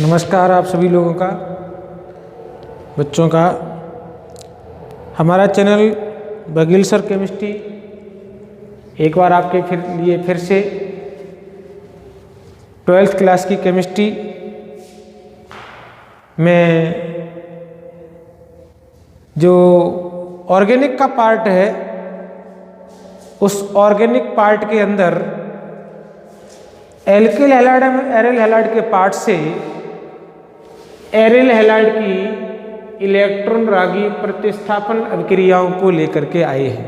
नमस्कार आप सभी लोगों का, बच्चों का। हमारा चैनल बघेल सर केमिस्ट्री एक बार आपके लिए फिर से 12th क्लास की केमिस्ट्री में जो ऑर्गेनिक का पार्ट है, उस ऑर्गेनिक पार्ट के अंदर एल्किल हैलाइड एरिल हैलाइड के पार्ट से एरिल हैलाइड की इलेक्ट्रॉन रागी प्रतिस्थापन अभिक्रियाओं को लेकर के आए हैं।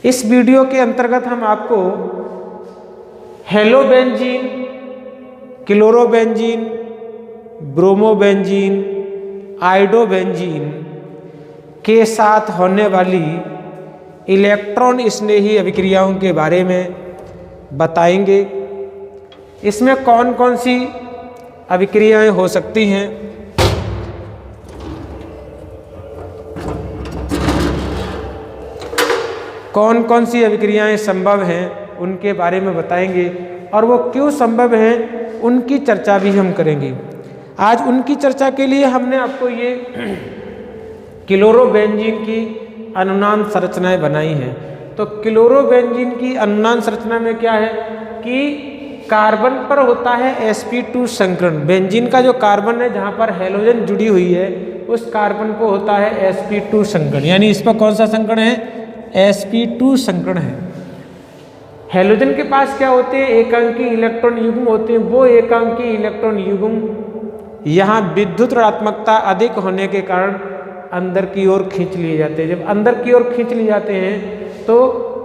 इस वीडियो के अंतर्गत हम आपको हेलोबेंजीन, क्लोरोबेंजीन, ब्रोमोबेंजीन, आइडोबेंजीन के साथ होने वाली इलेक्ट्रॉन स्नेही अभिक्रियाओं के बारे में बताएंगे। इसमें कौन कौन सी अभिक्रियाएं हो सकती हैं, कौन कौन सी अभिक्रियाएं संभव हैं, उनके बारे में बताएंगे और वो क्यों संभव हैं उनकी चर्चा भी हम करेंगे। आज उनकी चर्चा के लिए हमने आपको ये क्लोरोबेंजीन की अनुनाद संरचनाएं बनाई हैं। तो क्लोरोबेंजीन की अनुनाद संरचना में क्या है कि कार्बन पर होता है sp2 संकरण। बेंजीन का जो कार्बन है जहाँ पर हैलोजन जुड़ी हुई है, उस कार्बन को होता है sp2 संकरण, यानी इस पर कौन सा संकरण है? sp2 संकरण है। हैलोजन के पास क्या होते हैं? एकांकी इलेक्ट्रॉन युग्म होते हैं। वो एकांकी इलेक्ट्रॉन युग्म यहाँ विद्युत ऋणात्मकता अधिक होने के कारण अंदर की ओर खींच लिए जाते हैं। जब अंदर की ओर खींच लिए जाते हैं तो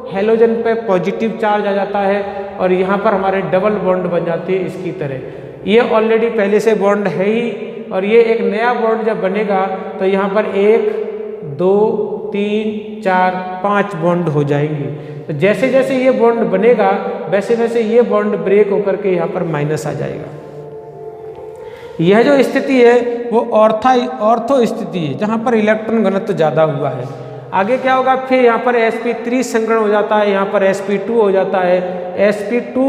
हैलोजन पे पॉजिटिव चार्ज आ जाता है और यहाँ पर हमारे डबल बॉन्ड बन जाते हैं इसकी तरह। ये ऑलरेडी पहले से बॉन्ड है ही, और ये एक नया बॉन्ड जब बनेगा तो यहाँ पर 1, 2, 3, 4, 5 बॉन्ड हो जाएंगे। तो जैसे जैसे ये बॉन्ड बनेगा वैसे वैसे ये बॉन्ड ब्रेक होकर के यहाँ पर माइनस आ जाएगा। यह जो स्थिति है वो ऑर्थो स्थिति है, जहाँ पर इलेक्ट्रॉन घनत्व ज़्यादा हुआ है। आगे क्या होगा? फिर यहाँ पर sp3 संकरण हो जाता है, यहाँ पर sp2 हो जाता है। sp2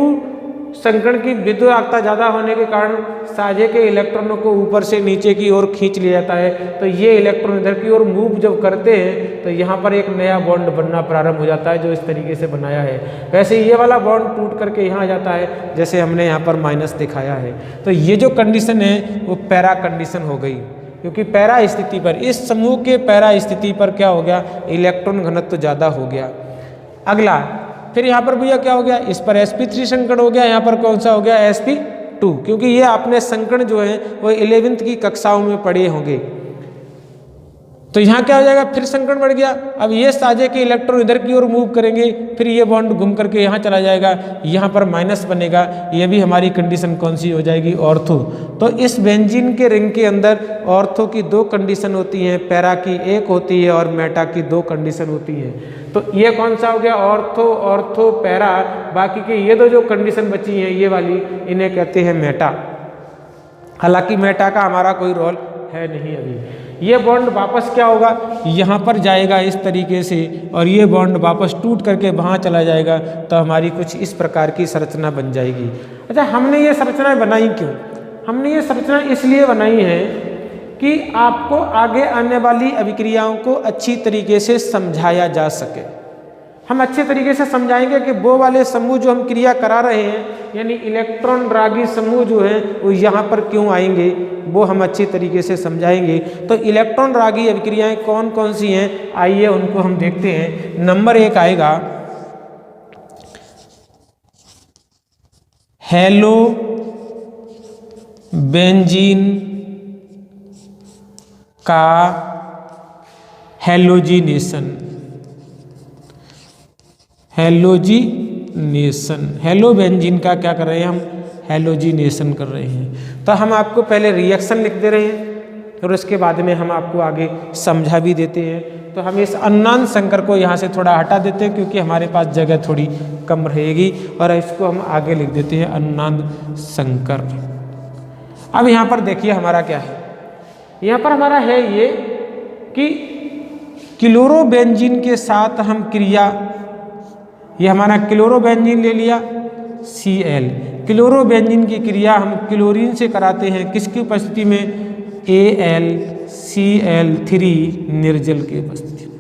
संकरण की विद्युत आगता ज़्यादा होने के कारण साझे के इलेक्ट्रॉनों को ऊपर से नीचे की ओर खींच लिया जाता है। तो ये इलेक्ट्रॉन इधर की ओर मूव जब करते हैं तो यहाँ पर एक नया बॉन्ड बनना प्रारंभ हो जाता है, जो इस तरीके से बनाया है। वैसे ये वाला बॉन्ड टूट करके यहाँ आ जाता है, जैसे हमने यहाँ पर माइनस दिखाया है। तो ये जो कंडीशन है वो पैरा कंडीशन हो गई, क्योंकि पैरा स्थिति पर, इस समूह के पैरा स्थिति पर क्या हो गया? इलेक्ट्रॉन घनत्व ज़्यादा हो गया। अगला फिर यहाँ पर भैया क्या हो गया? इस पर sp3 संकरण हो गया, यहाँ पर कौन सा हो गया? sp2, क्योंकि ये आपने संकरण जो है वो 11वीं की कक्षाओं में पढ़े होंगे। तो यहाँ क्या हो जाएगा? फिर संकरण बढ़ गया। अब ये साझे के इलेक्ट्रॉन इधर की ओर मूव करेंगे, फिर ये बॉन्ड घूम करके यहाँ चला जाएगा, यहाँ पर माइनस बनेगा। ये भी हमारी कंडीशन कौन सी हो जाएगी? ऑर्थो। तो इस बेंजीन के रिंग के अंदर ऑर्थो की 2 कंडीशन होती हैं, पैरा की 1 होती है और मेटा की 2 कंडीशन होती है। तो ये कौन सा हो गया? Ortho para. बाकी के ये 2 जो कंडीशन बची हैं ये वाली, इन्हें कहते हैं मेटा। हालांकि मेटा का हमारा कोई रोल है नहीं अभी। ये बॉन्ड वापस क्या होगा? यहाँ पर जाएगा इस तरीके से, और ये बॉन्ड वापस टूट करके वहाँ चला जाएगा। तो हमारी कुछ इस प्रकार की संरचना बन जाएगी। अच्छा, हमने ये संरचनाएं बनाई क्यों? हमने ये संरचना इसलिए बनाई है कि आपको आगे आने वाली अभिक्रियाओं को अच्छी तरीके से समझाया जा सके। हम अच्छे तरीके से समझाएंगे कि वो वाले समूह जो हम क्रिया करा रहे हैं, यानी इलेक्ट्रॉन रागी समूह जो है वो यहाँ पर क्यों आएंगे, वो हम अच्छी तरीके से समझाएंगे। तो इलेक्ट्रॉन रागी अभिक्रियाएं कौन कौन सी हैं, आइए उनको हम देखते हैं। नंबर 1 आएगा हेलोबेंजीन का हेलोजिनेशन। हेलोबेंजीन का क्या कर रहे हैं हम? हेलोजिनेशन कर रहे हैं। तो हम आपको पहले रिएक्शन लिख दे रहे हैं और उसके बाद में हम आपको आगे समझा भी देते हैं। तो हम इस अनुनाद संकर को यहाँ से थोड़ा हटा देते हैं, क्योंकि हमारे पास जगह थोड़ी कम रहेगी, और इसको हम आगे लिख देते हैं अनुनाद संकर। अब यहाँ पर देखिए हमारा क्या है। यहाँ पर हमारा है ये कि क्लोरोबेंजीन के साथ हम क्रिया, ये हमारा क्लोरोबेंजीन ले लिया Cl, क्लोरोबेंजीन की क्रिया हम क्लोरीन से कराते हैं, किसकी उपस्थिति में? AlCl3 निर्जल की उपस्थिति में।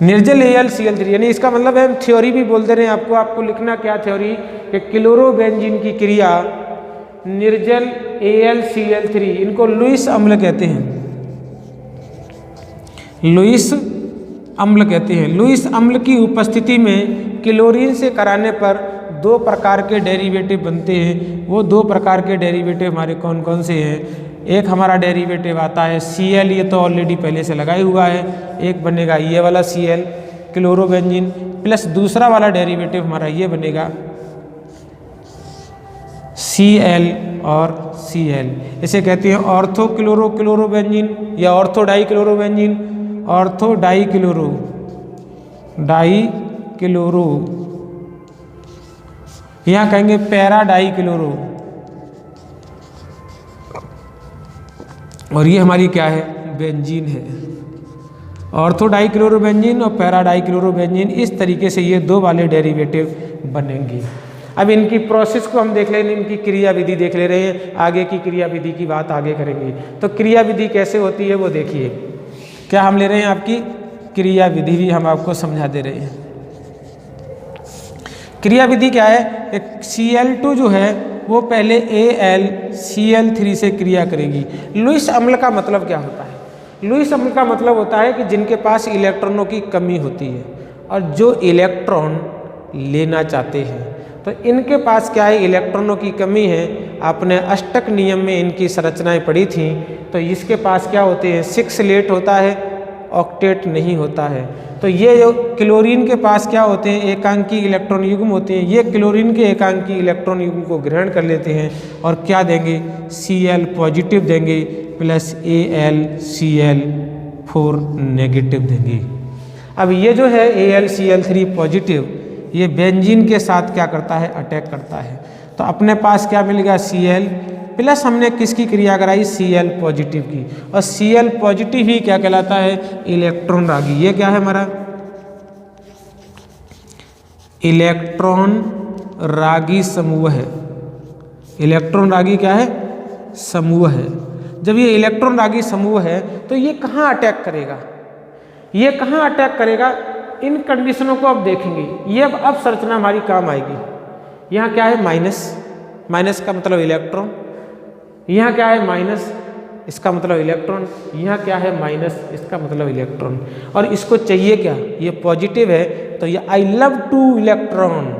निर्जल AlCl3, यानी इसका मतलब है हम थ्योरी भी बोल दे रहे हैं आपको। आपको लिखना क्या थ्योरी? कि क्लोरोबेंजीन की क्रिया निर्जल AlCl3, इनको लुईस अम्ल कहते हैं, लुईस अम्ल कहते हैं। लुईस अम्ल की उपस्थिति में क्लोरीन से कराने पर दो प्रकार के डेरिवेटिव बनते हैं। वो दो प्रकार के डेरिवेटिव हमारे कौन कौन से हैं? एक हमारा डेरिवेटिव आता है Cl, ये तो ऑलरेडी पहले से लगा ही हुआ है। एक बनेगा ये वाला Cl क्लोरोबेंजीन, प्लस दूसरा वाला डेरिवेटिव हमारा ये बनेगा Cl और Cl। इसे कहते हैं ऑर्थो क्लोरोबेंजीन या ortho di chlorobenzene, ortho di chloro, यहाँ कहेंगे पैरा डाई क्लोरो। और ये हमारी क्या है? बेंजीन है। ऑर्थो डाई क्लोरोबेंजीन और पैरा डाई क्लोरोबेंजीन, इस तरीके से ये दो वाले डेरिवेटिव बनेंगे। अब इनकी प्रोसेस को हम देख ले रहे हैं, इनकी क्रिया विधि देख ले रहे हैं। आगे की क्रिया विधि की बात आगे करेंगे। तो क्रिया विधि कैसे होती है वो देखिए। क्या हम ले रहे हैं? आपकी क्रिया विधि भी हम आपको समझा दे रहे हैं। क्रिया विधि क्या है? Cl2 जो है वो पहले AlCl3 से क्रिया करेगी। लुईस अम्ल का मतलब क्या होता है? लुईस अम्ल का मतलब होता है कि जिनके पास इलेक्ट्रॉनों की कमी होती है और जो इलेक्ट्रॉन लेना चाहते हैं, तो इनके पास क्या है? इलेक्ट्रॉनों की कमी है। आपने अष्टक नियम में इनकी संरचनाएं पढ़ी थी। तो इसके पास क्या होते हैं? 6 लेट होता है, ऑक्टेट नहीं होता है। तो ये जो क्लोरीन के पास क्या होते हैं? एकांकी इलेक्ट्रॉन युग्म होते हैं। ये क्लोरीन के एकांकी इलेक्ट्रॉन युग्म को ग्रहण कर लेते हैं और क्या देंगे? Cl पॉजिटिव देंगे प्लस AlCl4 नेगेटिव देंगे। अब ये जो है AlCl3 पॉजिटिव, ये बेंजीन के साथ क्या करता है? अटैक करता है। तो अपने पास क्या मिलेगा? Cl प्लस हमने किसकी क्रिया कराई? Cl पॉजिटिव की। और Cl पॉजिटिव ही क्या कहलाता है? इलेक्ट्रॉन रागी। ये क्या है हमारा? इलेक्ट्रॉन रागी समूह है। इलेक्ट्रॉन रागी क्या है? समूह है। जब ये इलेक्ट्रॉन रागी समूह है तो ये कहाँ अटैक करेगा? ये कहाँ अटैक करेगा? इन कंडीशनों को अब देखेंगे। ये अब संरचना हमारी काम आएगी। यहाँ क्या है? माइनस, माइनस का मतलब इलेक्ट्रॉन। यहाँ क्या है? माइनस, इसका मतलब इलेक्ट्रॉन। यहाँ क्या है? माइनस, इसका मतलब इलेक्ट्रॉन। और इसको चाहिए क्या? ये पॉजिटिव है तो ये आई लव टू इलेक्ट्रॉन।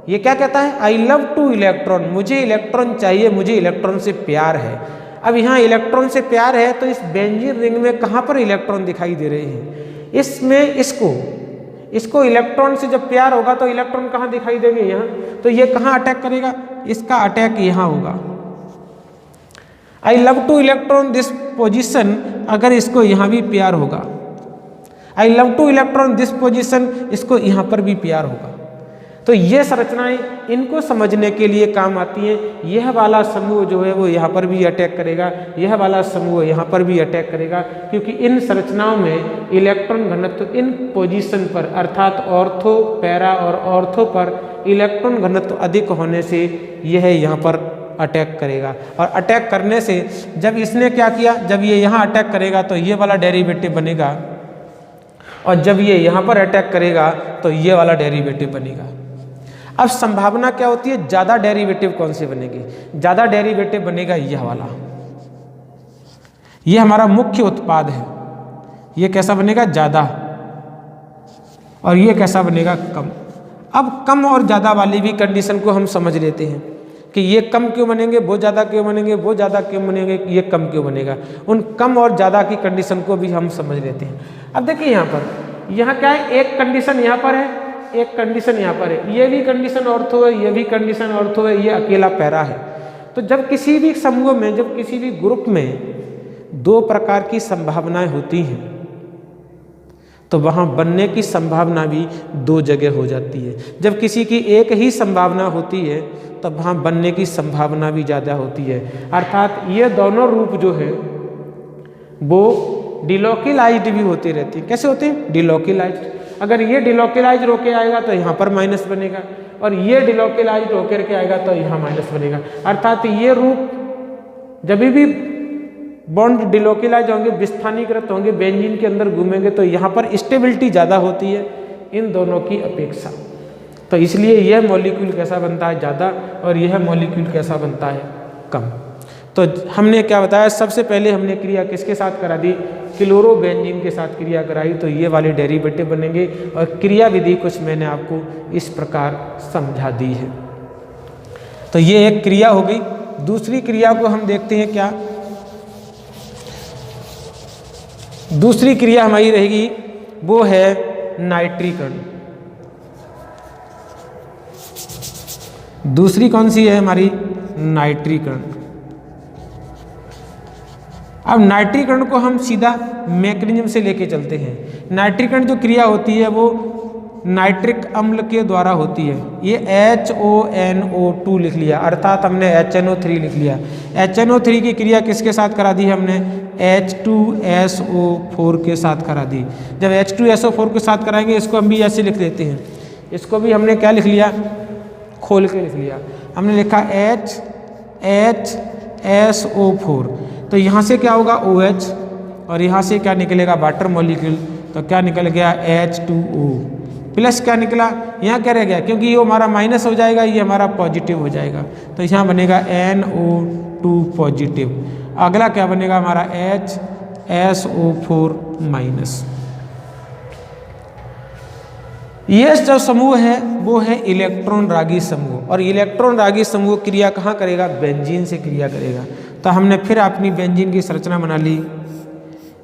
ये क्या कहता है? आई लव टू इलेक्ट्रॉन, मुझे इलेक्ट्रॉन चाहिए, मुझे इलेक्ट्रॉन से प्यार है। अब यहाँ इलेक्ट्रॉन से प्यार है तो इस बेंजीन रिंग में कहाँ पर इलेक्ट्रॉन दिखाई दे रहे हैं? इसमें इसको इलेक्ट्रॉन से जब प्यार होगा तो इलेक्ट्रॉन कहाँ दिखाई देंगे? यहाँ। तो ये कहाँ अटैक करेगा? इसका अटैक यहाँ होगा। I love two electron this position, अगर इसको यहाँ भी प्यार होगा। I love two electron this position, इसको यहाँ पर भी प्यार होगा। तो ये संरचनाएं इनको समझने के लिए काम आती हैं। यह वाला समूह जो है वो यहाँ पर भी अटैक करेगा, यह वाला समूह यहाँ पर भी अटैक करेगा, क्योंकि इन संरचनाओं में इलेक्ट्रॉन घनत्व इन पोजीशन पर अर्थात ऑर्थो, पैरा और ऑर्थो पर इलेक्ट्रॉन घनत्व अधिक होने से यह यहाँ पर अटैक करेगा। और अटैक करने से जब इसने क्या किया, जब ये यहाँ अटैक करेगा तो ये वाला डेरिवेटिव बनेगा, और जब ये यहाँ पर अटैक करेगा तो ये वाला डेरिवेटिव बनेगा। अब संभावना क्या होती है? ज़्यादा डेरिवेटिव कौन से बनेंगे? ज़्यादा डेरिवेटिव बनेगा यह वाला। ये हमारा मुख्य उत्पाद है। ये कैसा बनेगा? ज़्यादा। और ये कैसा बनेगा? कम। अब कम और ज़्यादा वाली भी कंडीशन को हम समझ लेते हैं कि ये कम क्यों बनेंगे, वो ज़्यादा क्यों बनेंगे, वो ज़्यादा क्यों बनेंगे, ये कम क्यों बनेगा। उन कम और ज़्यादा की कंडीशन को भी हम समझ लेते हैं। अब देखिए यहाँ पर, यहाँ क्या है? एक कंडीशन यहाँ पर है, एक कंडीशन यहाँ पर है। ये भी कंडीशन ऑर्थो है, ये भी कंडीशन ऑर्थो है, ये अकेला पैरा है। तो जब किसी भी समूह में, जब किसी भी ग्रुप में दो प्रकार की संभावनाएं होती हैं तो वहाँ बनने की संभावना भी दो जगह हो जाती है। जब किसी की एक ही संभावना होती है तब वहाँ बनने की संभावना भी ज़्यादा होती है। अर्थात ये दोनों रूप जो है वो डिलोकिलाइज्ड भी होते रहते हैं। कैसे होते हैं? डिलोकिलाइज्ड। अगर ये डिलोकिलाइज रोके आएगा तो यहाँ पर माइनस बनेगा, और ये डिलोकेलाइज्ड होकर के आएगा तो यहाँ माइनस बनेगा। अर्थात ये रूप जब भी बॉन्ड डिलोकेलाइज होंगे, विस्थानीकृत होंगे, बेंजीन के अंदर घूमेंगे तो यहाँ पर स्टेबिलिटी ज़्यादा होती है इन दोनों की अपेक्षा। तो इसलिए यह मॉलिक्यूल कैसा बनता है, ज़्यादा, और यह मॉलिक्यूल कैसा बनता है, कम। तो हमने क्या बताया, सबसे पहले हमने क्रिया किसके साथ करा दी, क्लोरोबेंजीन के साथ क्रिया कराई, तो ये वाले डेरिवेटिव बनेंगे। और क्रिया विधि कुछ मैंने आपको इस प्रकार समझा दी है। तो ये एक क्रिया हो गई। दूसरी क्रिया को हम देखते हैं क्या, दूसरी क्रिया हमारी रहेगी वो है नाइट्रीकरण। दूसरी कौन सी है हमारी, नाइट्रीकरण। अब नाइट्रीकरण को हम सीधा मैकेनिज्म से लेके चलते हैं। नाइट्रीकरण जो क्रिया होती है वो नाइट्रिक अम्ल के द्वारा होती है। ये HONO2 लिख लिया, अर्थात हमने HNO3 लिख लिया। HNO3 की क्रिया किसके साथ करा दी हमने, H2SO4 के साथ करा दी। जब H2SO4 के साथ कराएंगे, इसको हम भी ऐसे लिख देते हैं, इसको भी हमने क्या लिख लिया, खोल के लिख लिया। हमने लिखा HHSO4, तो यहाँ से क्या होगा OH, और यहाँ से क्या निकलेगा वाटर मॉलिक्यूल, तो क्या निकल गया H2O प्लस। क्या निकला, यहाँ क्या रह गया, क्योंकि ये हमारा माइनस हो जाएगा, ये हमारा पॉजिटिव हो जाएगा, तो यहाँ बनेगा NO2 पॉजिटिव। अगला क्या बनेगा हमारा HSO4 माइनस। ये जो समूह है वो है इलेक्ट्रॉन रागी समूह, और इलेक्ट्रॉन रागी समूह क्रिया कहाँ करेगा, बेंजीन से क्रिया करेगा। तो हमने फिर अपनी बेंजीन की संरचना बना ली।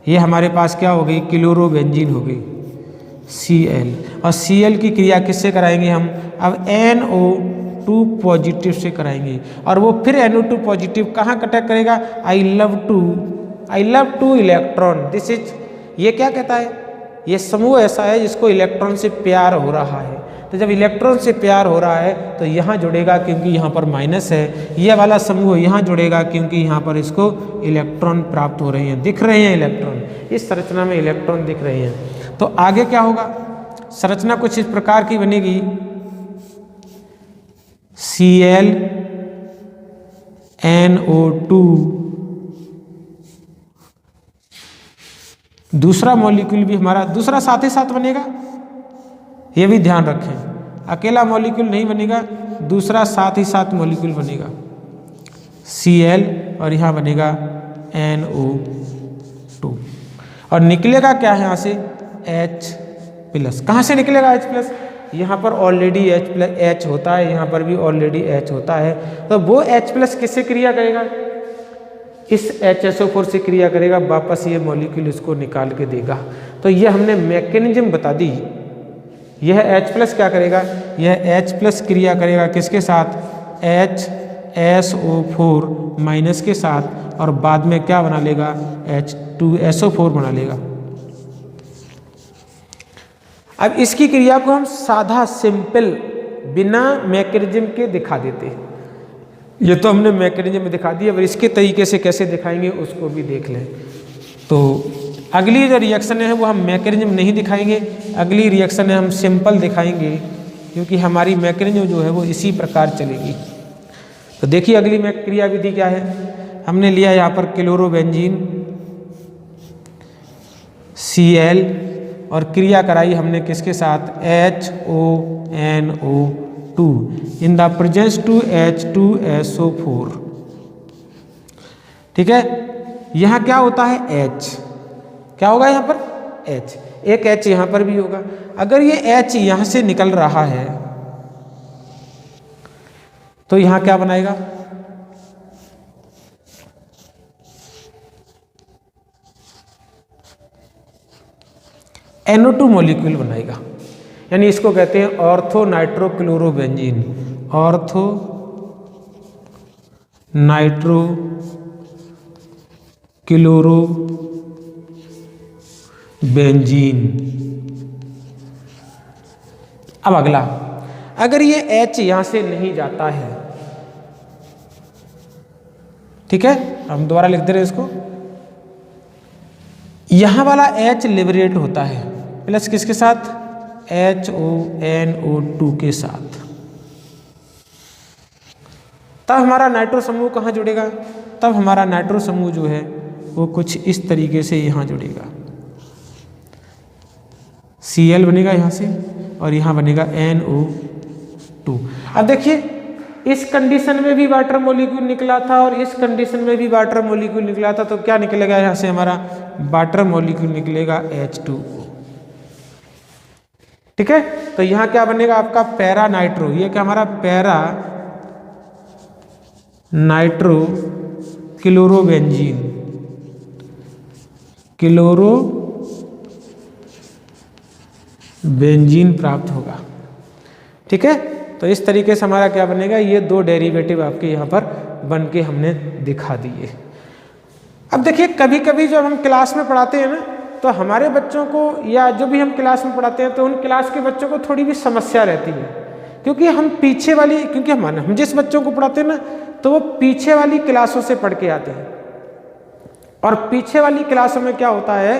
ये हमारे पास क्या हो गई, क्लोरोबेंजीन हो गई, Cl, और Cl की क्रिया किससे कराएंगे हम, अब NO2 पॉजिटिव से कराएंगे, और वो फिर NO2 पॉजिटिव कहाँ अटैक करेगा, I love two electron, this is, ये क्या कहता है, ये समूह ऐसा है जिसको इलेक्ट्रॉन से प्यार हो रहा है। तो जब इलेक्ट्रॉन से प्यार हो रहा है तो यहाँ जुड़ेगा, क्योंकि यहाँ पर माइनस है। ये वाला समूह यहाँ जुड़ेगा क्योंकि यहाँ पर इसको इलेक्ट्रॉन प्राप्त हो रहे हैं, दिख रहे हैं इलेक्ट्रॉन, इस संरचना में इलेक्ट्रॉन दिख रहे हैं। तो आगे क्या होगा, संरचना कुछ इस प्रकार की बनेगी, Cl NO2, दूसरा मॉलिक्यूल भी हमारा दूसरा साथ ही साथ बनेगा, ये भी ध्यान रखें, अकेला मॉलिक्यूल नहीं बनेगा, दूसरा साथ ही साथ मॉलिक्यूल बनेगा Cl, और यहाँ बनेगा NO2, और निकलेगा क्या है यहाँ से H प्लस। कहाँ से निकलेगा H प्लस, यहाँ पर ऑलरेडी H होता है, यहाँ पर भी ऑलरेडी H होता है, तो वो H प्लस किससे क्रिया करेगा, इस HSO4 से क्रिया करेगा, वापस ये मॉलिक्यूल इसको निकाल के देगा। तो ये हमने मैकेनिज्म बता दी। यह H प्लस क्या करेगा, यह H प्लस क्रिया करेगा किसके साथ, HSO4 माइनस के साथ, और बाद में क्या बना लेगा, H2SO4 बना लेगा। अब इसकी क्रिया को हम साधा सिंपल बिना मैकेनिज्म के दिखा देते हैं। ये तो हमने मैकेनिज्म में दिखा दिया, अब इसके तरीके से कैसे दिखाएंगे उसको भी देख लें। तो अगली जो रिएक्शन है वो हम मैकेनिज्म नहीं दिखाएंगे, अगली रिएक्शन है हम सिंपल दिखाएंगे, क्योंकि हमारी मैकेनिज्म जो है वो इसी प्रकार चलेगी। तो देखिए अगली क्रिया विधि क्या है, हमने लिया यहाँ पर क्लोरोबेंजीन Cl, और क्रिया कराई हमने किसके साथ, HONO2 in the presence to H2SO4। ठीक है, यहाँ क्या होता है H, क्या होगा यहाँ पर H, एक H यहाँ पर भी होगा। अगर ये H यहाँ से निकल रहा है तो यहाँ क्या बनाएगा, NO2 मॉलिक्यूल बनाएगा, यानी इसको कहते हैं ortho nitrochlorobenzene, ortho nitro chlorobenzene. अब अगला, अगर ये H यहां से नहीं जाता है, ठीक है, हम दोबारा लिख दे रहे हैं इसको, यहां वाला H लिबरेट होता है प्लस किसके साथ, HONO2 के साथ। तब हमारा नाइट्रो समूह कहाँ जुड़ेगा, तब हमारा नाइट्रो समूह जो है वो कुछ इस तरीके से यहाँ जुड़ेगा। Cl बनेगा यहाँ से और यहाँ बनेगा NO2। अब देखिए इस कंडीशन में भी वाटर मॉलिक्यूल निकला था और इस कंडीशन में भी वाटर मॉलिक्यूल निकला था, तो क्या निकलेगा यहाँ से हमारा वाटर मॉलिक्यूल निकलेगा H2O। ठीक है, तो यहाँ क्या बनेगा आपका पैरा नाइट्रो, ये क्या हमारा पैरा नाइट्रो क्लोरोबेंजीन, क्लोरोबेंजीन प्राप्त होगा। ठीक है, तो इस तरीके से हमारा क्या बनेगा, ये दो डेरिवेटिव आपके यहाँ पर बन के हमने दिखा दिए। अब देखिए कभी कभी जब हम क्लास में पढ़ाते हैं ना, तो हमारे बच्चों को या जो भी हम क्लास में पढ़ाते हैं तो उन क्लास के बच्चों को थोड़ी भी समस्या रहती है, क्योंकि हम पीछे वाली, क्योंकि हम जिस बच्चों को पढ़ाते हैं ना तो वो पीछे वाली क्लासों से पढ़ के आते हैं, और पीछे वाली क्लासों में क्या होता है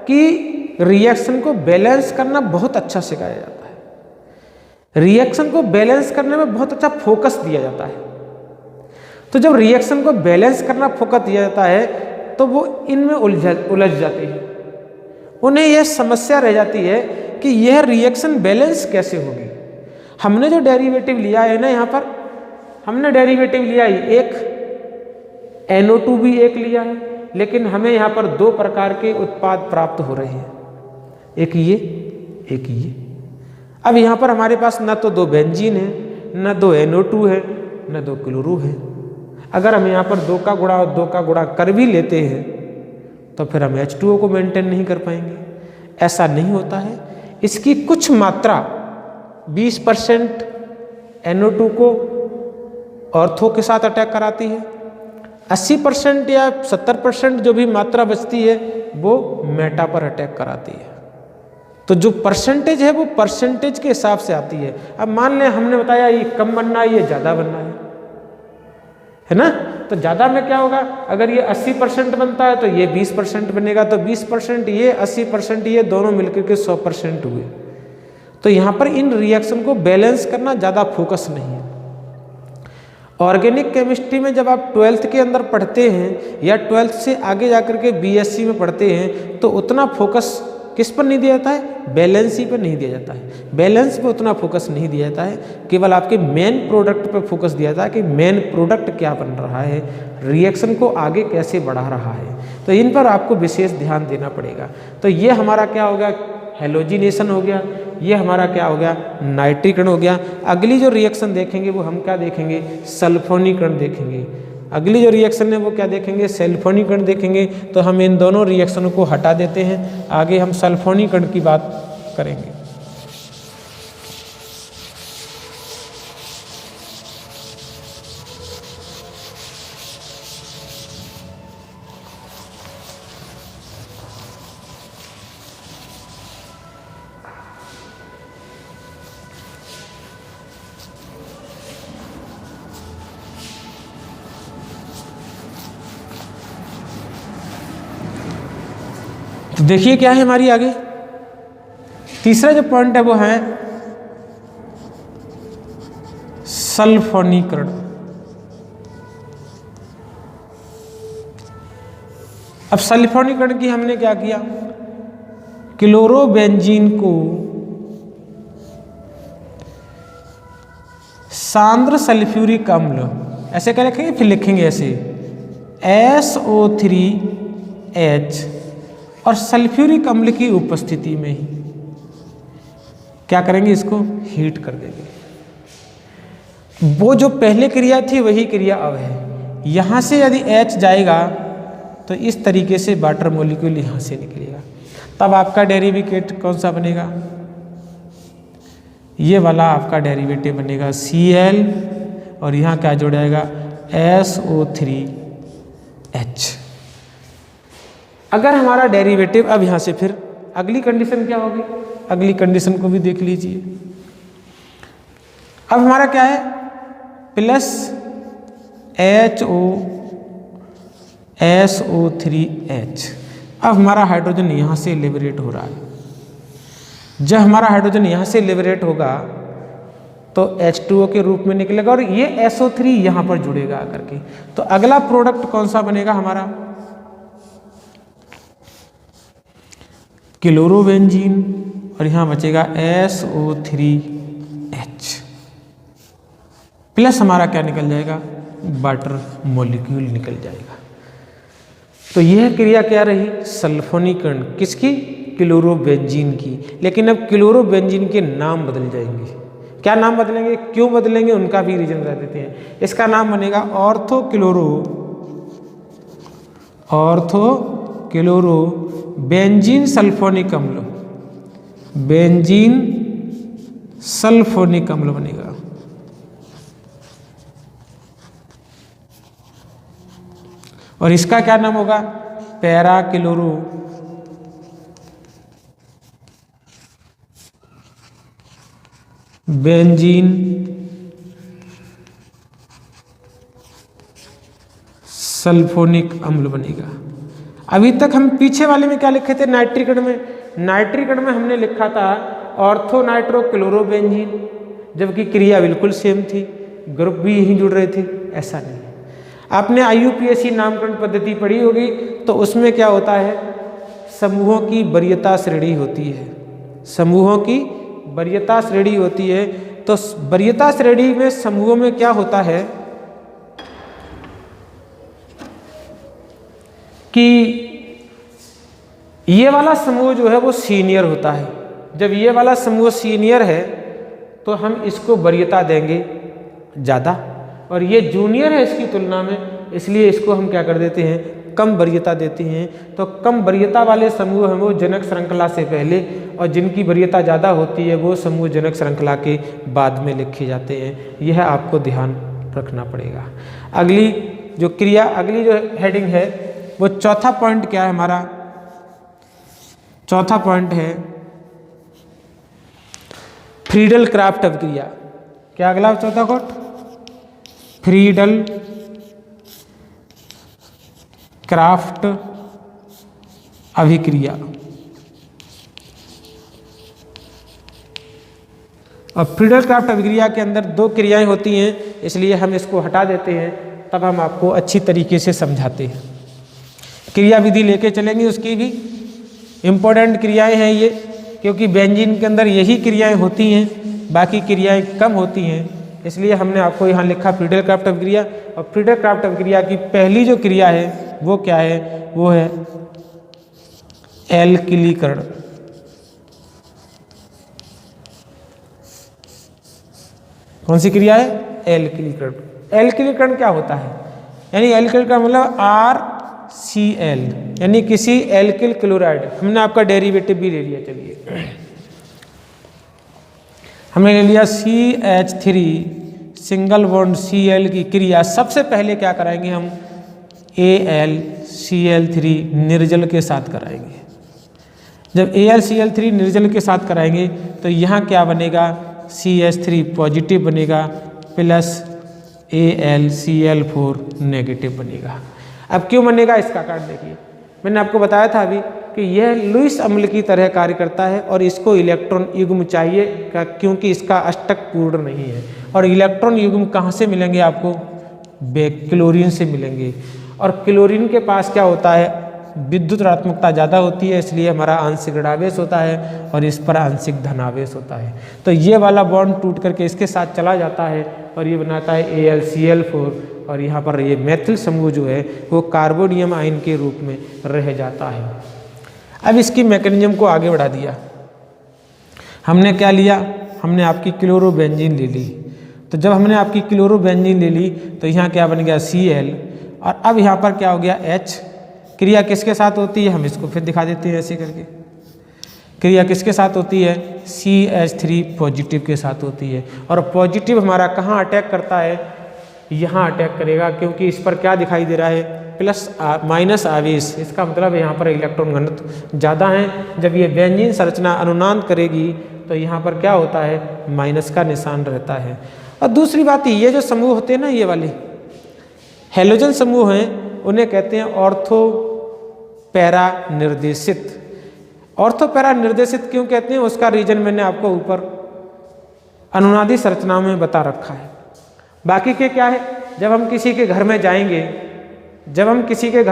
कि रिएक्शन को बैलेंस करना बहुत अच्छा सिखाया जाता है, रिएक्शन को बैलेंस करने में बहुत अच्छा फोकस दिया जाता है। तो जब रिएक्शन को बैलेंस करना फोकस दिया जाता है तो वो इनमें उलझ जाते हैं, उन्हें यह समस्या रह जाती है कि यह रिएक्शन बैलेंस कैसे होगी। हमने जो डेरिवेटिव लिया है ना, यहाँ पर हमने डेरिवेटिव लिया है एक, NO2 भी एक लिया है, लेकिन हमें यहाँ पर दो प्रकार के उत्पाद प्राप्त हो रहे हैं, एक ये एक ये। अब यहाँ पर हमारे पास न तो दो बेंजीन है, न दो NO2 है, न दो क्लोरो है। अगर हम यहाँ पर दो का गुणा कर भी लेते हैं तो फिर हम H2O को मेंटेन नहीं कर पाएंगे। ऐसा नहीं होता है, इसकी कुछ मात्रा 20% NO2 को ऑर्थो के साथ अटैक कराती है, 80% या 70% जो भी मात्रा बचती है वो मेटा पर अटैक कराती है। तो जो परसेंटेज है वो परसेंटेज के हिसाब से आती है। अब मान लें हमने बताया ये कम बनना है, ये ज़्यादा बनना है ना, तो ज़्यादा में क्या होगा, अगर ये 80% बनता है तो ये 20% बनेगा, तो 20% ये 80% ये दोनों मिलकर के 100% हुए। तो यहाँ पर इन रिएक्शन को बैलेंस करना ज़्यादा फोकस नहीं है। ऑर्गेनिक केमिस्ट्री में जब आप 12th के अंदर पढ़ते हैं या 12th से आगे जाकर के BSc में पढ़ते हैं तो उतना फोकस किस पर नहीं दिया जाता है, बैलेंस ही पर नहीं दिया जाता है। बैलेंस पे उतना फोकस नहीं दिया जाता है, केवल आपके मेन प्रोडक्ट पे फोकस दिया जाता है कि मेन प्रोडक्ट क्या बन रहा है, रिएक्शन को आगे कैसे बढ़ा रहा है। तो इन पर आपको विशेष ध्यान देना पड़ेगा। तो ये हमारा क्या हो गया, हेलोजिनेशन हो गया, ये हमारा क्या हो गया, नाइट्रीकरण हो गया। अगली जो रिएक्शन देखेंगे वो हम क्या देखेंगे, सल्फोनीकरण देखेंगे। अगली जो रिएक्शन है वो क्या देखेंगे, सल्फोनीकरण देखेंगे। तो हम इन दोनों रिएक्शनों को हटा देते हैं, आगे हम सल्फोनीकरण की बात करेंगे। तो देखिए क्या है हमारी आगे, तीसरा जो पॉइंट है वो है सल्फोनीकरण। अब सल्फोनीकरण की हमने क्या किया, क्लोरोबेंजीन को सांद्र सल्फ्यूरिक अम्ल, ऐसे क्या लिखेंगे, फिर लिखेंगे ऐसे SO3H, और सल्फ्यूरिक अम्ल की उपस्थिति में ही क्या करेंगे, इसको हीट कर देंगे। वो जो पहले क्रिया थी वही क्रिया अब है। यहाँ से यदि H जाएगा तो इस तरीके से वाटर मॉलिक्यूल यहाँ से निकलेगा, तब आपका डेरिवेटिव कौन सा बनेगा, ये वाला आपका डेरिवेटिव बनेगा Cl, और यहाँ क्या जुड़ जाएगा, SO3H। अगर हमारा डेरिवेटिव, अब यहाँ से फिर अगली कंडीशन क्या होगी, अगली कंडीशन को भी देख लीजिए। अब हमारा क्या है, प्लस SO3H। अब हमारा हाइड्रोजन यहाँ से लिबरेट हो रहा है। जब हमारा हाइड्रोजन यहाँ से लिबरेट होगा तो तो H2O के रूप में निकलेगा और ये SO3 यहाँ पर जुड़ेगा आकर के। तो अगला प्रोडक्ट कौन सा बनेगा हमारा, क्लोरोबेंजीन, और यहाँ बचेगा SO3H प्लस हमारा क्या निकल जाएगा, वाटर मॉलिक्यूल निकल जाएगा। तो यह क्रिया क्या रही, सल्फोनीकरण किसकी, क्लोरोबेंजीन की। लेकिन अब क्लोरोबेंजीन के नाम बदल जाएंगे। क्या नाम बदलेंगे, क्यों बदलेंगे, उनका भी रीजन बता देते हैं। इसका नाम बनेगा ऑर्थोक्लोरोबेंजीन सल्फोनिक अम्ल, बेंजीन सल्फोनिक अम्ल बनेगा। और इसका क्या नाम होगा, पैराक्लोरो बेंजीन सल्फोनिक अम्ल बनेगा। अभी तक हम पीछे वाले में क्या लिखे थे, नाइट्रिकन में हमने लिखा था ऑर्थो नाइट्रो क्लोरोबेंजीन, जबकि क्रिया बिल्कुल सेम थी, ग्रुप भी यही जुड़ रहे थे। ऐसा नहीं, आपने IUPAC नामकरण पद्धति पढ़ी होगी, तो उसमें क्या होता है, समूहों की वरीयता श्रेणी होती है, समूहों की वरीयता श्रेणी होती है। तो वरीयता श्रेणी में समूहों में क्या होता है कि ये वाला समूह जो है वो सीनियर होता है। जब ये वाला समूह सीनियर है तो हम इसको वरीयता देंगे ज़्यादा, और ये जूनियर है इसकी तुलना में, इसलिए इसको हम क्या कर देते हैं, कम वरीयता देते हैं। तो कम वरीयता वाले समूह हैं वो जनक श्रृंखला से पहले, और जिनकी वरीयता ज़्यादा होती है वो समूह जनक श्रृंखला के बाद में लिखे जाते हैं। यह आपको ध्यान रखना पड़ेगा। अगली जो हेडिंग है वो चौथा पॉइंट क्या है हमारा, चौथा पॉइंट है फ्रीडल क्राफ्ट अभिक्रिया। क्या अगला चौथा कोट, फ्रीडल क्राफ्ट अभिक्रिया। और फ्रीडल क्राफ्ट अभिक्रिया के अंदर 2 क्रियाएं होती हैं, इसलिए हम इसको हटा देते हैं, तब हम आपको अच्छी तरीके से समझाते हैं। क्रिया विधि लेके चलेंगे, उसकी भी इम्पोर्टेंट क्रियाएं हैं ये, क्योंकि बेंजीन के अंदर यही क्रियाएं होती हैं, बाकी क्रियाएं कम होती हैं, इसलिए हमने आपको यहाँ लिखा फ्रीडल क्राफ्ट अभिक्रिया। और फ्रीडल क्राफ्ट अभिक्रिया की पहली जो क्रिया है वो क्या है, वो है एल्किलीकरण। कौन सी क्रिया है, एल्किलीकरण। एल्किलीकरण क्या होता है, यानी एल्किलीकरण मतलब RCl, यानी किसी एल्किल क्लोराइड। हमने आपका डेरिवेटिव भी ले लिया, चलिए हमने ले लिया CH3 सिंगल बॉन्ड Cl की क्रिया। सबसे पहले क्या कराएंगे हम, AlCl3 निर्जल के साथ कराएंगे। जब AlCl3 निर्जल के साथ कराएंगे तो यहाँ क्या बनेगा, CH3 पॉजिटिव बनेगा प्लस AlCl4 नेगेटिव बनेगा। अब क्यों बनेगा इसका कारण देखिए, मैंने आपको बताया था अभी कि यह लुईस अम्ल की तरह कार्य करता है और इसको इलेक्ट्रॉन युग्म चाहिए, क्योंकि इसका अष्टक पूर्ण नहीं है। और इलेक्ट्रॉन युग्म कहाँ से मिलेंगे आपको, क्लोरीन से मिलेंगे। और क्लोरीन के पास क्या होता है, विद्युत ऋणात्मकता ज़्यादा होती है, इसलिए हमारा आंशिक ऋणावेश होता है और इस पर आंशिक धनावेश होता है। तो ये वाला बॉन्ड टूट करके इसके साथ चला जाता है और ये बनाता है AlCl4, और यहाँ पर ये मैथिल समूह जो है वो कार्बोनियम आयन के रूप में रह जाता है। अब इसकी मैकेनिज्म को आगे बढ़ा दिया, हमने क्या लिया, हमने आपकी क्लोरोबेंजीन ले ली। तो जब हमने आपकी क्लोरोबेंजीन ले ली तो यहाँ क्या बन गया Cl, और अब यहाँ पर क्या हो गया H। क्रिया किसके साथ होती है, हम इसको फिर दिखा देते हैं ऐसे करके। क्रिया किसके साथ होती है, CH3 पॉजिटिव के साथ होती है। और पॉजिटिव हमारा कहाँ अटैक करता है, यहाँ अटैक करेगा, क्योंकि इस पर क्या दिखाई दे रहा है, माइनस आवेश। इसका मतलब यहाँ पर इलेक्ट्रॉन घनत्व ज़्यादा है। जब ये बेंजीन संरचना अनुनाद करेगी तो यहाँ पर क्या होता है, माइनस का निशान रहता है। और दूसरी बात ये जो समूह होते हैं ना, ये वाले हेलोजन समूह हैं, उन्हें कहते हैं ऑर्थो पैरा निर्देशित। ऑर्थो पैरा निर्देशित क्यों कहते हैं, उसका रीजन मैंने आपको ऊपर अनुनादी संरचनाओं में बता रखा है। बाकी के क्या है, जब हम किसी के घर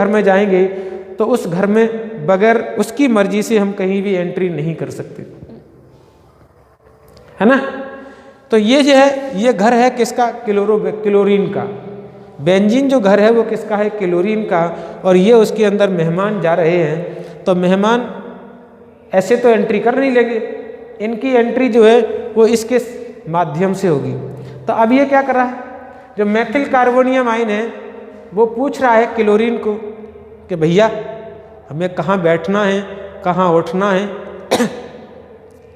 में जाएंगे तो उस घर में बगैर उसकी मर्जी से हम कहीं भी एंट्री नहीं कर सकते, है ना। तो ये जो है, ये घर है किसका, क्लोरीन का। बेंजीन जो घर है वो किसका है, क्लोरीन का। और ये उसके अंदर मेहमान जा रहे हैं, तो मेहमान ऐसे तो एंट्री कर नहीं लेंगे, इनकी एंट्री जो है वो इसके माध्यम से होगी। तो अब ये क्या कर रहा है, जो मेथिल कार्बोनियम आयन है वो पूछ रहा है क्लोरीन को कि भैया हमें कहाँ बैठना है, कहाँ उठना है,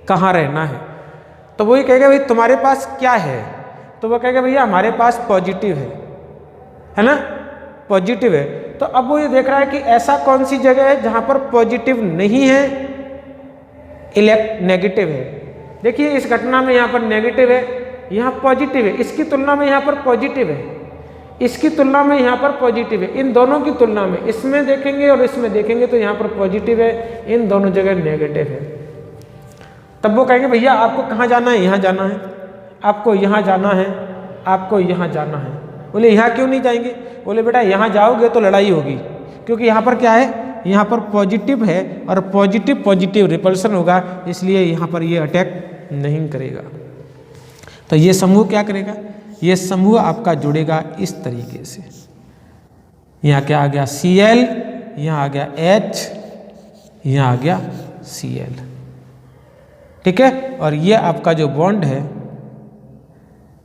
कहाँ रहना है। तो वो ये कहेगा भाई तुम्हारे पास क्या है, तो वो कहेगा भैया हमारे पास पॉजिटिव है ना, पॉजिटिव है। तो अब वो ये देख रहा है कि ऐसा कौन सी जगह है जहाँ पर पॉजिटिव नहीं है, नेगेटिव है। देखिए इस घटना में यहाँ पर नेगेटिव है, यहाँ पॉजिटिव है, इसकी तुलना में यहाँ पर पॉजिटिव है, इसकी तुलना में यहाँ पर पॉजिटिव है। इन दोनों की तुलना में इसमें देखेंगे और इसमें देखेंगे तो यहाँ पर पॉजिटिव है, इन दोनों जगह नेगेटिव है। तब वो कहेंगे भैया आपको कहाँ जाना है, यहाँ जाना है, आपको यहाँ जाना है, आपको यहाँ जाना है। बोले यहाँ क्यों नहीं जाएंगे, बोले बेटा यहाँ जाओगे तो लड़ाई होगी, क्योंकि यहाँ पर क्या है, यहाँ पर पॉजिटिव है और पॉजिटिव रिपल्सन होगा, इसलिए यहाँ पर ये अटैक नहीं करेगा। तो ये समूह क्या करेगा, ये समूह आपका जुड़ेगा इस तरीके से। यहाँ क्या आ गया Cl, यहाँ आ गया H, यहाँ आ गया Cl, ठीक है। और ये आपका जो बॉन्ड है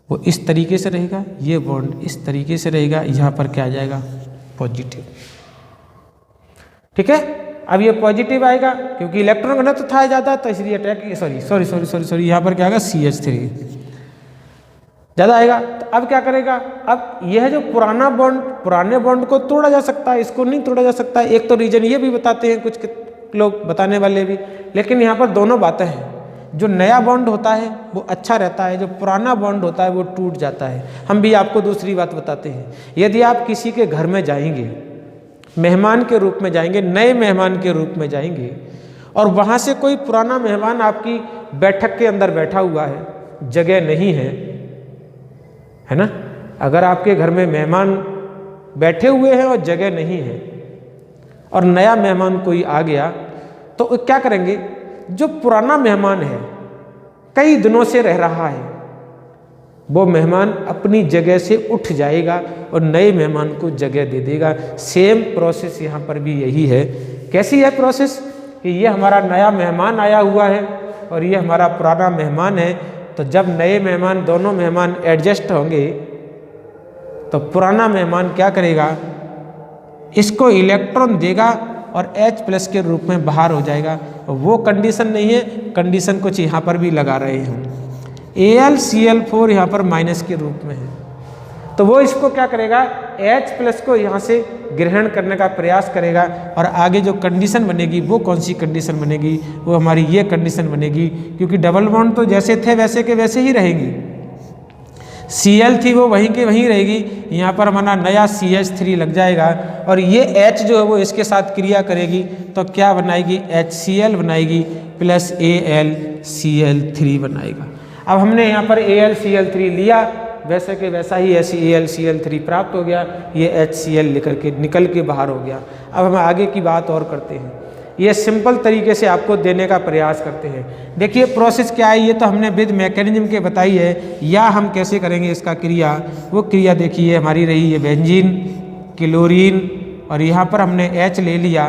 वो इस तरीके से रहेगा, ये बॉन्ड इस तरीके से रहेगा, यहाँ पर क्या आ जाएगा पॉजिटिव, ठीक है। अब ये पॉजिटिव आएगा क्योंकि इलेक्ट्रॉन घनत्व तो था ज़्यादा, तो इसलिए अटैक सॉरी यहाँ पर क्या आएगा CH3 ज़्यादा आएगा। तो अब क्या करेगा, अब यह जो पुराने बॉन्ड को तोड़ा जा सकता है, इसको नहीं तोड़ा जा सकता। एक तो रीजन ये भी बताते हैं कुछ लोग बताने वाले भी, लेकिन यहाँ पर दोनों बातें हैं। जो नया बॉन्ड होता है वो अच्छा रहता है, जो पुराना बॉन्ड होता है वो टूट जाता है। हम भी आपको दूसरी बात बताते हैं, यदि आप किसी के घर में जाएंगे, मेहमान के रूप में जाएंगे, नए मेहमान के रूप में जाएंगे, और वहाँ से कोई पुराना मेहमान आपकी बैठक के अंदर बैठा हुआ है, जगह नहीं है ना। अगर आपके घर में मेहमान बैठे हुए हैं और जगह नहीं है, और नया मेहमान कोई आ गया, तो क्या करेंगे, जो पुराना मेहमान है कई दिनों से रह रहा है, वो मेहमान अपनी जगह से उठ जाएगा और नए मेहमान को जगह दे देगा। सेम प्रोसेस यहाँ पर भी यही है। कैसी है प्रोसेस, कि ये हमारा नया मेहमान आया हुआ है और ये हमारा पुराना मेहमान है। तो जब नए मेहमान, दोनों मेहमान एडजस्ट होंगे, तो पुराना मेहमान क्या करेगा, इसको इलेक्ट्रॉन देगा और H+ के रूप में बाहर हो जाएगा। वो कंडीशन नहीं है, कंडीशन कुछ यहाँ पर भी लगा रहे हैं। AlCl4 यहाँ पर माइनस के रूप में है, तो वो इसको क्या करेगा, H+ को यहाँ से ग्रहण करने का प्रयास करेगा। और आगे जो कंडीशन बनेगी वो कौन सी कंडीशन बनेगी, वो हमारी ये कंडीशन बनेगी, क्योंकि डबल बॉन्ड तो जैसे थे वैसे के वैसे ही रहेंगी। Cl थी वो वहीं के वहीं रहेगी, यहाँ पर हमारा नया CH3 लग जाएगा और ये H जो है वो इसके साथ क्रिया करेगी, तो क्या बनाएगी, HCl बनाएगी प्लस AlCl3 बनाएगा। अब हमने यहाँ पर AlCl3 लिया, वैसे के वैसा ही ऐसी AlCl3 प्राप्त हो गया, ये HCl निकल के बाहर हो गया। अब हम आगे की बात और करते हैं, ये सिंपल तरीके से आपको देने का प्रयास करते हैं। देखिए प्रोसेस क्या है, ये तो हमने विद मैकेनिज्म के बताई है, या हम कैसे करेंगे इसका क्रिया, वो क्रिया देखिए हमारी रही है बेंजीन, क्लोरीन, और यहाँ पर हमने H ले लिया,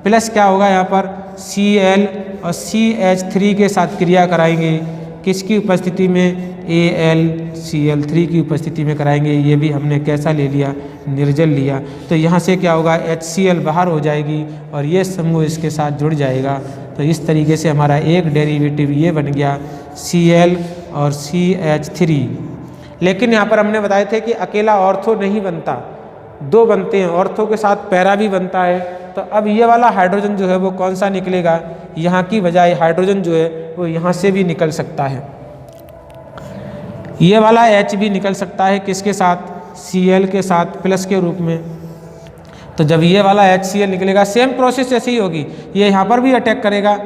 प्लस क्या होगा यहाँ पर Cl और CH3 के साथ क्रिया कराएंगे, किसकी उपस्थिति में, AlCl3 की उपस्थिति में कराएंगे। ये भी हमने कैसा ले लिया, निर्जल लिया। तो यहाँ से क्या होगा, HCl बाहर हो जाएगी और ये समूह इसके साथ जुड़ जाएगा। तो इस तरीके से हमारा एक डेरिवेटिव ये बन गया Cl और CH3। लेकिन यहाँ पर हमने बताए थे कि अकेला ऑर्थो नहीं बनता, दो बनते हैं, ऑर्थो के साथ पैरा भी बनता है। तो अब ये वाला हाइड्रोजन जो है वो कौन सा निकलेगा, यहाँ की बजाय हाइड्रोजन जो है वो यहाँ से भी निकल सकता है, ये वाला H भी निकल सकता है, किसके साथ, Cl के साथ प्लस के रूप में। तो जब ये वाला HCl निकलेगा, सेम प्रोसेस ऐसी ही होगी, ये यहाँ पर भी अटैक करेगा,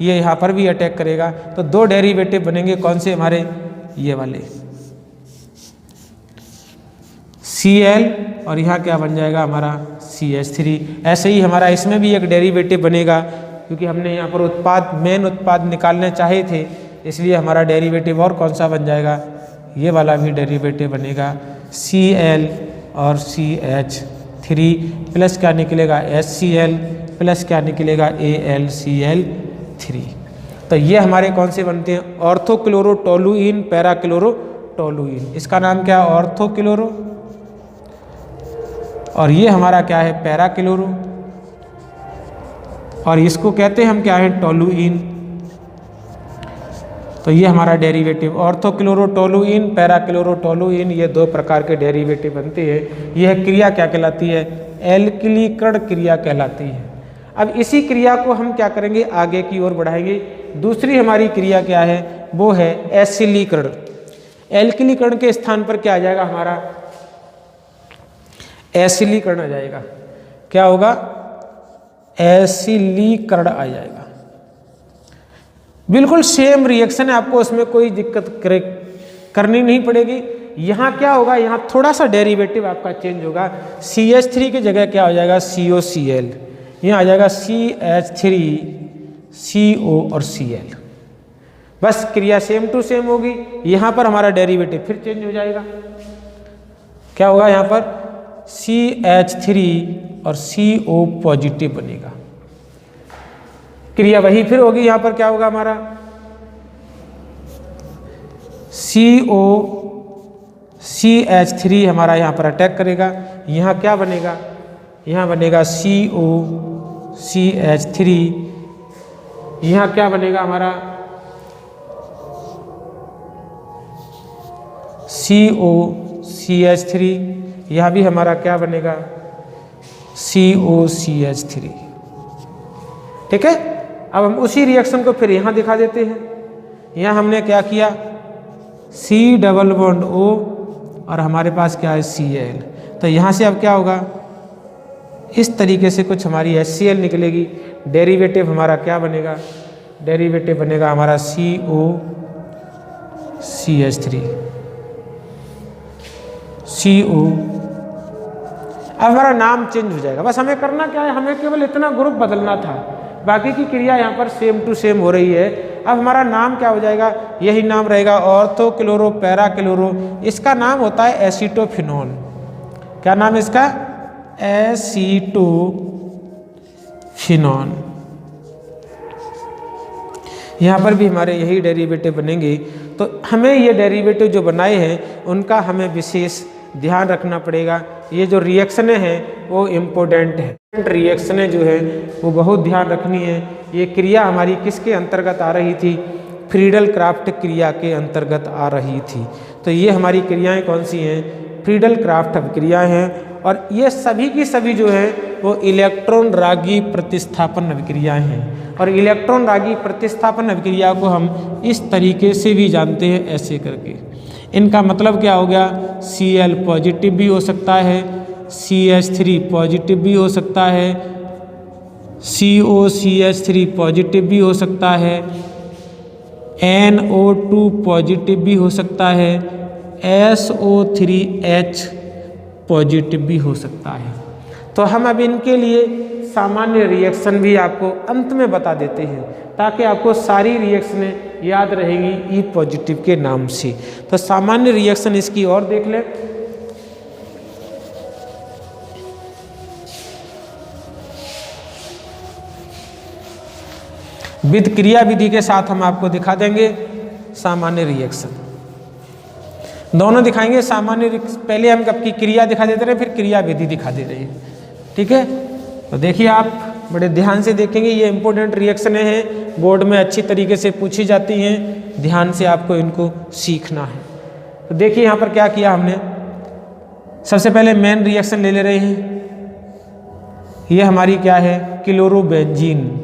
ये यहाँ पर भी अटैक करेगा। तो दो डेरिवेटिव बनेंगे, कौन से हमारे, ये वाले Cl और यहाँ क्या बन जाएगा हमारा CH3। ऐसे ही हमारा इसमें भी एक डेरिवेटिव बनेगा, क्योंकि हमने यहाँ पर उत्पाद मेन उत्पाद निकालने चाहे थे, इसलिए हमारा डेरिवेटिव और कौन सा बन जाएगा, ये वाला भी डेरिवेटिव बनेगा Cl और CH3 प्लस क्या निकलेगा HCl प्लस क्या निकलेगा AlCl3। तो ये हमारे कौन से बनते हैं, ऑर्थोक्लोरोटोलुइन पैराक्लोरोटोलुइन। इसका नाम क्या है, ऑर्थोक्लोरो, और ये हमारा क्या है, पैराक्लोरो, और इसको कहते हैं हम क्या है, टोलुइन। तो ये हमारा डेरिवेटिव ऑर्थोक्लोरोटोलुइन पैराक्लोरोटोलुइन, ये दो प्रकार के डेरिवेटिव बनते हैं। यह क्रिया क्या कहलाती है, एल्किलीकरण क्रिया कहलाती है। अब इसी क्रिया को हम क्या करेंगे, आगे की ओर बढ़ाएंगे। दूसरी हमारी क्रिया क्या है, वो है एसिलीकरण। एल्किलीकरण के स्थान पर क्या आ जाएगा हमारा, एसिलीकरण आ जाएगा। क्या होगा, एसिलीकरण आ जाएगा। बिल्कुल सेम रिएक्शन है, आपको उसमें कोई दिक्कत करनी नहीं पड़ेगी। यहाँ क्या होगा, यहाँ थोड़ा सा डेरिवेटिव आपका चेंज होगा। CH3 की जगह क्या हो जाएगा, COCl, यहाँ आ जाएगा CH3 CO और Cl। बस क्रिया सेम टू सेम होगी। यहाँ पर हमारा डेरिवेटिव फिर चेंज हो जाएगा। क्या होगा, यहाँ पर CH3 और CO पॉजिटिव बनेगा। क्रिया वही फिर होगी। यहाँ पर क्या होगा हमारा, CH3 हमारा यहाँ पर अटैक करेगा। यहाँ क्या बनेगा, यहाँ बनेगा COCH3। यहाँ क्या बनेगा हमारा, COCH3। यहाँ भी हमारा क्या बनेगा, COCH3। ठीक है। अब हम उसी रिएक्शन को फिर यहाँ दिखा देते हैं। यहाँ हमने क्या किया, C डबल बॉन्ड O और हमारे पास क्या है Cl। तो यहाँ से अब क्या होगा, इस तरीके से कुछ हमारी HCl निकलेगी। डेरिवेटिव हमारा क्या बनेगा, डेरिवेटिव बनेगा हमारा COCH3 CO। अब हमारा नाम चेंज हो जाएगा। बस हमें करना क्या है, हमें केवल इतना ग्रुप बदलना था, बाकी की क्रिया यहाँ पर सेम टू सेम हो रही है। अब हमारा नाम क्या हो जाएगा, यही नाम रहेगा ऑर्थोक्लोरो पैराक्लोरो। इसका नाम होता है एसीटोफिनोन। क्या नाम है इसका, एसीटोफिनोन। यहाँ पर भी हमारे यही डेरिवेटिव बनेंगे। तो हमें ये डेरिवेटिव जो बनाए हैं उनका हमें विशेष ध्यान रखना पड़ेगा। ये जो रिएक्शनें हैं वो इम्पोर्टेंट है, रिएक्शनें जो है वो बहुत ध्यान रखनी है। ये क्रिया हमारी किसके अंतर्गत आ रही थी, फ्रीडल क्राफ्ट क्रिया के अंतर्गत आ रही थी। तो ये हमारी क्रियाएं कौन सी हैं, फ्रीडल क्राफ्ट अभिक्रियाएं हैं। और ये सभी की सभी जो है वो इलेक्ट्रॉन रागी प्रतिस्थापन अभिक्रियाएं हैं। और इलेक्ट्रॉन रागी प्रतिस्थापन अभिक्रिया को हम इस तरीके से भी जानते हैं, ऐसे करके। इनका मतलब क्या हो गया, Cl पॉजिटिव भी हो सकता है, CH3 पॉजिटिव भी हो सकता है, COCH3 पॉजिटिव भी हो सकता है, NO2 पॉजिटिव भी हो सकता है, SO3H पॉजिटिव भी हो सकता है। तो हम अब इनके लिए सामान्य रिएक्शन भी आपको अंत में बता देते हैं, ताकि आपको सारी रिएक्शनें याद रहेंगी E पॉजिटिव के नाम से। तो सामान्य रिएक्शन इसकी और देख लें। विद क्रिया विधि के साथ हम आपको दिखा देंगे सामान्य रिएक्शन, दोनों दिखाएंगे। सामान्य पहले हम आपकी क्रिया दिखा देते रहे, फिर क्रिया विधि दिखा दे रहे हैं। ठीक है, तो देखिए आप बड़े ध्यान से देखेंगे। ये इंपॉर्टेंट रिएक्शनें हैं, बोर्ड में अच्छी तरीके से पूछी जाती हैं, ध्यान से आपको इनको सीखना है। तो देखिए यहाँ पर क्या किया हमने, सबसे पहले मेन रिएक्शन ले रहे हैं। ये हमारी क्या है, क्लोरोबेंजीन।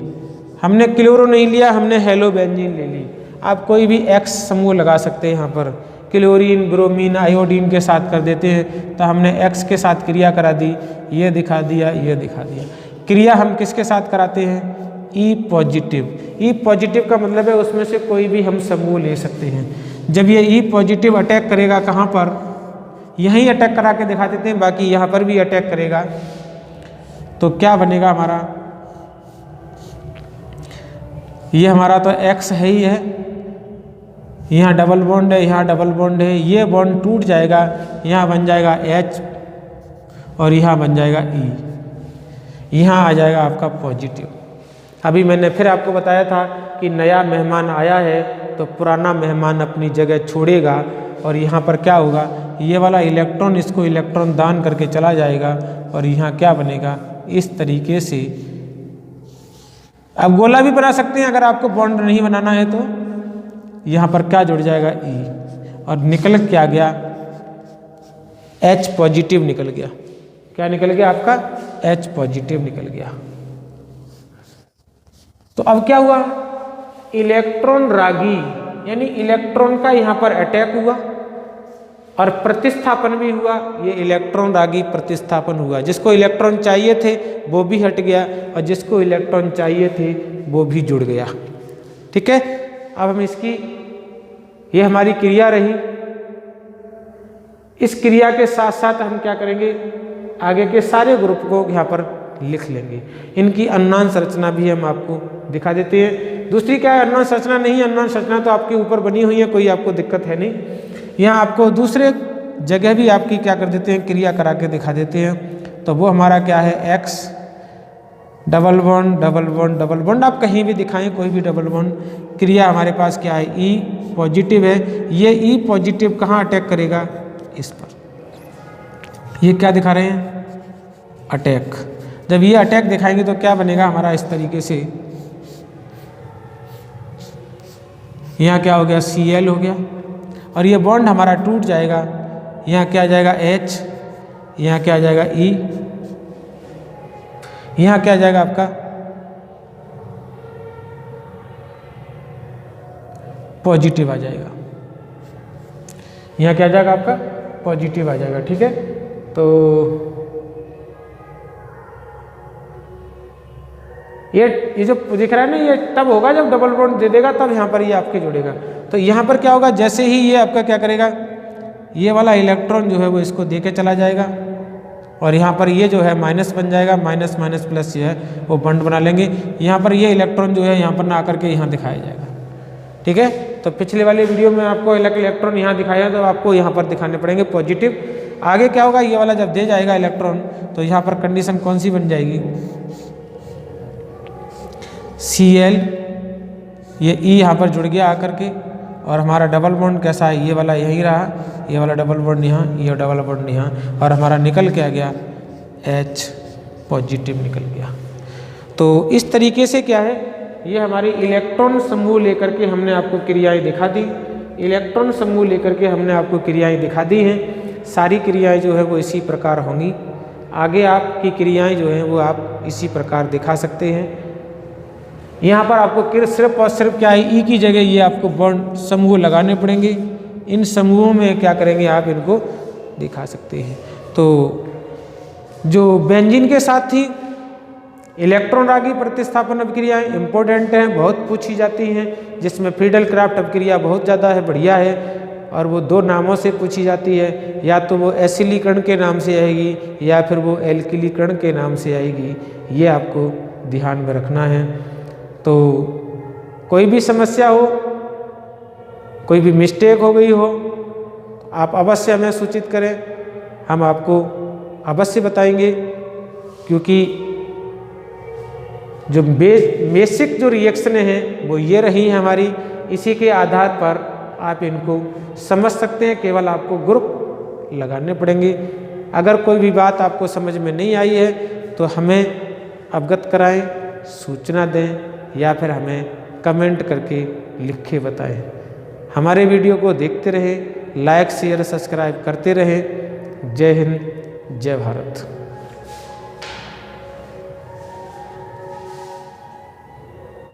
हमने क्लोरो नहीं लिया, हमने हेलोबेंजीन ले ली। आप कोई भी X समूह लगा सकते हैं यहाँ पर। क्लोरीन, ब्रोमीन, आयोडीन के साथ कर देते हैं, तो हमने X के साथ क्रिया करा दी, ये दिखा दिया, ये दिखा दिया। क्रिया हम किसके साथ कराते हैं, E पॉजिटिव। E पॉजिटिव का मतलब है उसमें से कोई भी हम समूह ले सकते हैं। जब ये ई पॉजिटिव अटैक करेगा कहाँ पर, यहीं अटैक करा के दिखा देते हैं, बाकी यहाँ पर भी अटैक करेगा तो क्या बनेगा हमारा, ये हमारा तो X है ही है, यहाँ डबल बॉन्ड है, यहाँ डबल बॉन्ड है, ये बॉन्ड टूट जाएगा, यहाँ बन जाएगा H और यहाँ बन जाएगा E, यहाँ आ जाएगा आपका पॉजिटिव। अभी मैंने फिर आपको बताया था कि नया मेहमान आया है तो पुराना मेहमान अपनी जगह छोड़ेगा और यहाँ पर क्या होगा, ये वाला इलेक्ट्रॉन इसको इलेक्ट्रॉन दान करके चला जाएगा और यहाँ क्या बनेगा इस तरीके से। अब गोला भी बना सकते हैं अगर आपको बॉन्ड नहीं बनाना है तो। यहाँ पर क्या जुड़ जाएगा E और निकल क्या गया, H पॉजिटिव निकल गया। क्या निकल गया आपका, H पॉजिटिव निकल गया। तो अब क्या हुआ, इलेक्ट्रॉन रागी यानी इलेक्ट्रॉन का यहाँ पर अटैक हुआ और प्रतिस्थापन भी हुआ। ये इलेक्ट्रॉन रागी प्रतिस्थापन हुआ, जिसको इलेक्ट्रॉन चाहिए थे वो भी हट गया और जिसको इलेक्ट्रॉन चाहिए थे वो भी जुड़ गया। ठीक है, अब हम इसकी, ये हमारी क्रिया रही। इस क्रिया के साथ साथ हम क्या करेंगे, आगे के सारे ग्रुप को यहाँ पर लिख लेंगे। इनकी अनुनाद संरचना भी हम आपको दिखा देते हैं। दूसरी क्या है, अनुनाद संरचना नहीं है, अनुनाद संरचना तो आपके ऊपर बनी हुई है, कोई आपको दिक्कत है नहीं। यहाँ आपको दूसरे जगह भी आपकी क्या कर देते हैं, क्रिया करा के दिखा देते हैं। तो वो हमारा क्या है, X double bond double bond double bond, आप कहीं भी दिखाएं कोई भी डबल बॉन्ड। क्रिया हमारे पास क्या है, E पॉजिटिव है। ये E पॉजिटिव कहाँ अटैक करेगा, इस पर। ये क्या दिखा रहे हैं, अटैक। जब ये अटैक दिखाएंगे तो क्या बनेगा हमारा, इस तरीके से। यहाँ क्या हो गया, Cl हो गया और ये बॉन्ड हमारा टूट जाएगा। यहाँ क्या आ जाएगा, H, यहाँ क्या आ जाएगा E, यहाँ क्या आ जाएगा आपका पॉजिटिव आ जाएगा। यहाँ क्या आ जाएगा आपका पॉजिटिव आ जाएगा। ठीक है, तो ये जो दिख रहा है ना, ये तब होगा जब डबल बॉन्ड दे देगा, तब यहाँ पर ये आपके जुड़ेगा। तो यहाँ पर क्या होगा, जैसे ही ये आपका क्या करेगा, ये वाला इलेक्ट्रॉन जो है वो इसको दे के चला जाएगा और यहाँ पर ये जो है माइनस बन जाएगा, माइनस माइनस प्लस ये है वो बॉन्ड बना लेंगे। यहाँ पर ये इलेक्ट्रॉन जो है यहाँ पर ना आकर के यहाँ दिखाया जाएगा। ठीक है, तो पिछले वाले वीडियो में आपको इलेक्ट्रॉन यहाँ दिखाया तो आपको यहाँ पर दिखाने पड़ेंगे पॉजिटिव। आगे क्या होगा, ये वाला जब दे जाएगा इलेक्ट्रॉन तो यहाँ पर कंडीशन कौन सी बन जाएगी, Cl, ये E यहाँ पर जुड़ गया आकर के और हमारा डबल बॉन्ड कैसा है, ये वाला यहीं रहा, ये वाला डबल बॉन्ड यहाँ, ये डबल बॉन्ड यहाँ और हमारा निकल के आ गया H पॉजिटिव निकल गया। तो इस तरीके से क्या है, ये हमारी इलेक्ट्रॉन समूह लेकर के हमने आपको क्रियाएं दिखा दी। इलेक्ट्रॉन समूह लेकर के हमने आपको क्रियाएं दिखा दी हैं। सारी क्रियाएं जो है वो इसी प्रकार होंगी। आगे आपकी क्रियाएं जो हैं वो आप इसी प्रकार दिखा सकते हैं। यहाँ पर आपको सिर्फ और सिर्फ क्या है, ई की जगह ये आपको बॉन्ड समूह लगाने पड़ेंगे। इन समूहों में क्या करेंगे, आप इनको दिखा सकते हैं। तो जो बेंजीन के साथ थी इलेक्ट्रॉन रागी प्रतिस्थापन अभिक्रियाएं इंपॉर्टेंट हैं, बहुत पूछी जाती हैं, जिसमें फ्रीडल क्राफ्ट अभिक्रिया बहुत ज़्यादा है, बढ़िया है और वो दो नामों से पूछी जाती है, या तो वो एसिलीकरण के नाम से आएगी या फिर वो एल्किलीकरण के नाम से आएगी। ये आपको ध्यान में रखना है। तो कोई भी समस्या हो, कोई भी मिस्टेक हो गई हो, आप अवश्य हमें सूचित करें, हम आपको अवश्य बताएंगे। क्योंकि जो बेसिक जो रिएक्शनें हैं वो ये रही हैं हमारी, इसी के आधार पर आप इनको समझ सकते हैं। केवल आपको ग्रुप लगाने पड़ेंगे। अगर कोई भी बात आपको समझ में नहीं आई है तो हमें अवगत कराएं, सूचना दें या फिर हमें कमेंट करके लिख के बताएं। हमारे वीडियो को देखते रहें, लाइक शेयर सब्सक्राइब करते रहें। जय हिंद, जय भारत।